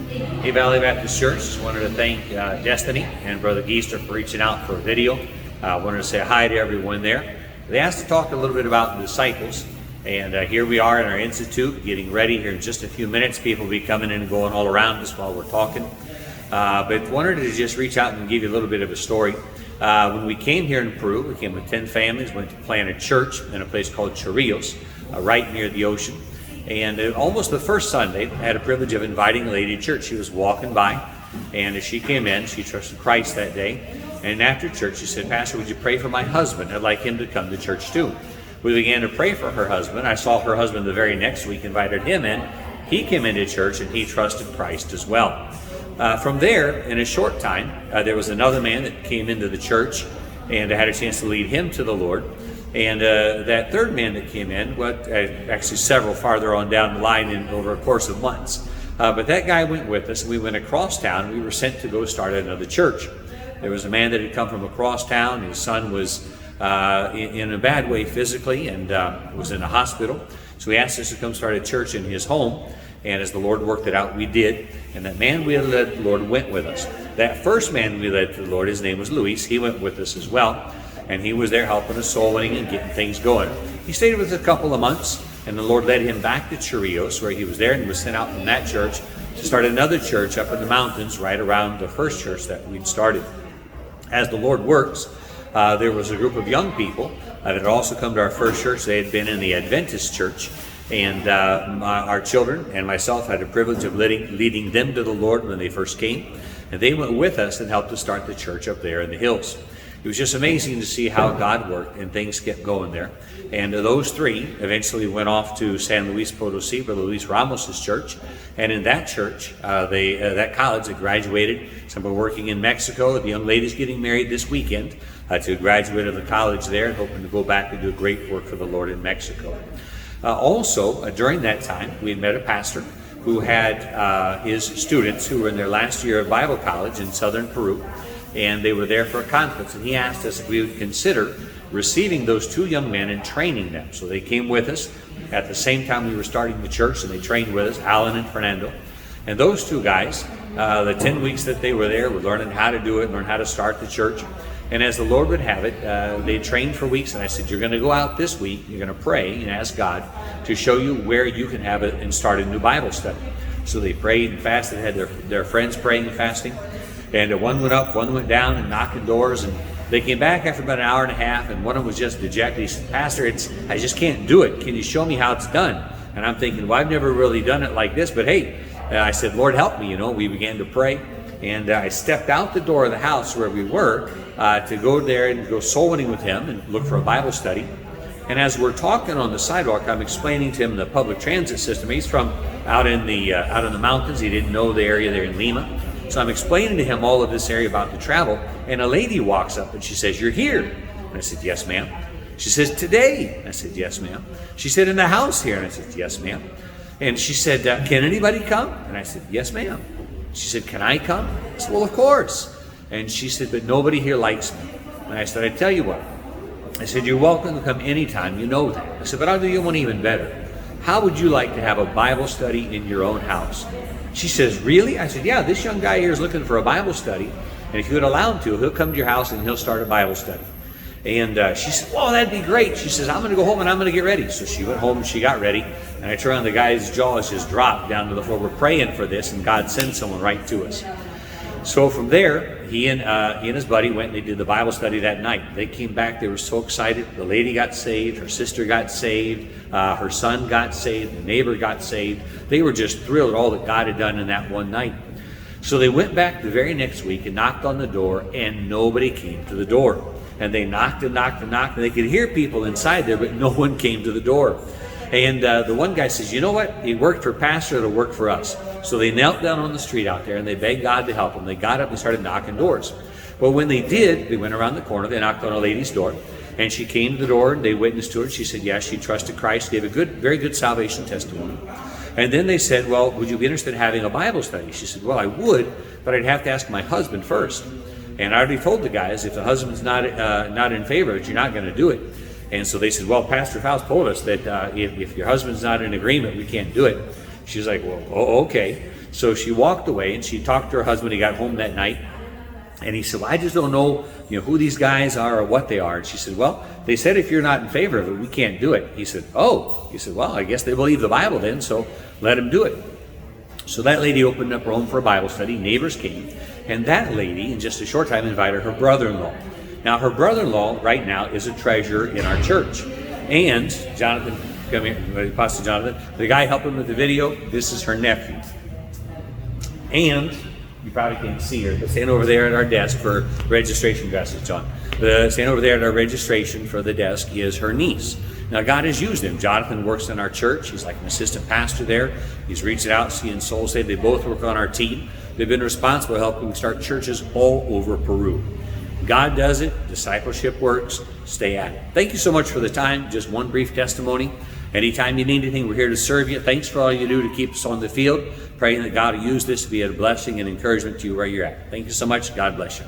Hey, Valley Baptist Church, just wanted to thank Destiny and Brother Geester for reaching out for a video. Wanted to say hi to everyone there. They asked to talk a little bit about the disciples, and here we are in our institute getting ready here in just a few minutes. People will be coming in and going all around us while we're talking. But wanted to just reach out and give you a little bit of a story. When we came here in Peru, we came with 10 families, went to plant a church in a place called Chorrillos, right near the ocean. And almost the first Sunday, I had a privilege of inviting a lady to church. She was walking by, and as she came in, she trusted Christ that day. And after church, she said, "Pastor, would you pray for my husband? I'd like him to come to church too." We began to pray for her husband. I saw her husband the very next week, invited him in. He came into church, and he trusted Christ as well. From there, in a short time, there was another man that came into the church, and I had a chance to lead him to the Lord. And that third man that came in, actually several farther on down the line over a course of months. But that guy went with us. We went across town. We were sent to go start another church. There was a man that had come from across town. His son was in a bad way physically and was in a hospital. So he asked us to come start a church in his home. And as the Lord worked it out, we did. And that man we had led to the Lord went with us. That first man we led to the Lord, his name was Luis. He went with us as well. And he was there helping us soul winning and getting things going. He stayed with us a couple of months, and the Lord led him back to Chorrillos, where he was there and was sent out from that church to start another church up in the mountains right around the first church that we'd started. As the Lord works, there was a group of young people that had also come to our first church. They had been in the Adventist church, and our children and myself had the privilege of leading them to the Lord when they first came. And they went with us and helped us start the church up there in the hills. It was just amazing to see how God worked, and things kept going there. And those three eventually went off to San Luis Potosí, Brother Luis Ramos's church. And in that church, that college, they graduated. Some are working in Mexico. The young lady's getting married this weekend to graduate of the college there, and hoping to go back and do great work for the Lord in Mexico. Also, during that time, we had met a pastor who had his students who were in their last year of Bible college in southern Peru. And they were there for a conference, and he asked us if we would consider receiving those two young men and training them. So they came with us at the same time we were starting the church, and they trained with us, Alan and Fernando. And those two guys, the 10 weeks that they were there, were learning how to do it, learn how to start the church. And as the Lord would have it, they trained for weeks, and I said, "You're going to go out this week, you're going to pray and ask God to show you where you can have it and start a new Bible study." So they prayed and fasted, had their friends praying and fasting. And one went up, one went down, and knocking doors. And they came back after about an hour and a half, and one of them was just dejected. He said, "Pastor, I just can't do it. Can you show me how it's done?" And I'm thinking, well, I've never really done it like this, but hey, I said, "Lord, help me." We began to pray. And I stepped out the door of the house where we were to go there and go soul winning with him and look for a Bible study. And as we're talking on the sidewalk, I'm explaining to him the public transit system. He's from out in the mountains. He didn't know the area there in Lima. So I'm explaining to him all of this area about the travel, and a lady walks up and she says, "You're here?" And I said, "Yes, ma'am." She says, "Today?" I said, "Yes, ma'am." She said, "In the house here?" And I said, "Yes, ma'am." And she said, "Can anybody come?" And I said, "Yes, ma'am." She said, "Can I come?" I said, "Well, of course." And she said, "But nobody here likes me." And I said, "I tell you what," I said, "you're welcome to come anytime, you know that." I said, "But I'll do you one even better. How would you like to have a Bible study in your own house?" She says, "Really?" I said, "Yeah, this young guy here is looking for a Bible study, and if you would allow him to, he'll come to your house and he'll start a Bible study." And she said, "Well, that'd be great." She says, "I'm going to go home and I'm going to get ready." So she went home and she got ready, and I turned around, the guy's jaws just dropped down to the floor. We're praying for this, and God sent someone right to us. So from there, he and his buddy went and they did the Bible study that night. They came back, they were so excited. The lady got saved, her sister got saved, her son got saved, the neighbor got saved. They were just thrilled at all that God had done in that one night. So they went back the very next week and knocked on the door, and nobody came to the door. And they knocked and knocked and knocked, and they could hear people inside there, but no one came to the door. And the one guy says, "You know what? It worked for Pastor, it'll work for us." So they knelt down on the street out there and they begged God to help them. They got up and started knocking doors. Well, when they did, they went around the corner, they knocked on a lady's door, and she came to the door and they witnessed to her. She said, yes, she trusted Christ, gave a very good salvation testimony. And then they said, "Well, would you be interested in having a Bible study?" She said, "Well, I would, but I'd have to ask my husband first." And I already told the guys, if the husband's not in favor of it, you're not going to do it. And so they said, "Well, Pastor Faust told us that if your husband's not in agreement, we can't do it." She's like, "Well, okay." So she walked away and she talked to her husband. He got home that night. And he said, well, I just don't know, who these guys are or what they are. And she said, well, they said if you're not in favor of it, we can't do it. He said, oh. He said, well, I guess they believe the Bible then, so let them do it. So that lady opened up her home for a Bible study. Neighbors came. And that lady, in just a short time, invited her brother-in-law. Now, her brother-in-law right now is a treasurer in our church. And Jonathan, come here, Pastor Jonathan, the guy helping with the video, this is her nephew. And you probably can't see her, but stand over there at our desk for registration dresses, John. Stand over there at our registration for the desk is her niece. Now, God has used him. Jonathan works in our church. He's like an assistant pastor there. He's reaching out, seeing souls saved. They both work on our team. They've been responsible helping start churches all over Peru. God does it. Discipleship works. Stay at it. Thank you so much for the time. Just one brief testimony. Anytime you need anything, we're here to serve you. Thanks for all you do to keep us on the field. Praying that God will use this to be a blessing and encouragement to you where you're at. Thank you so much. God bless you.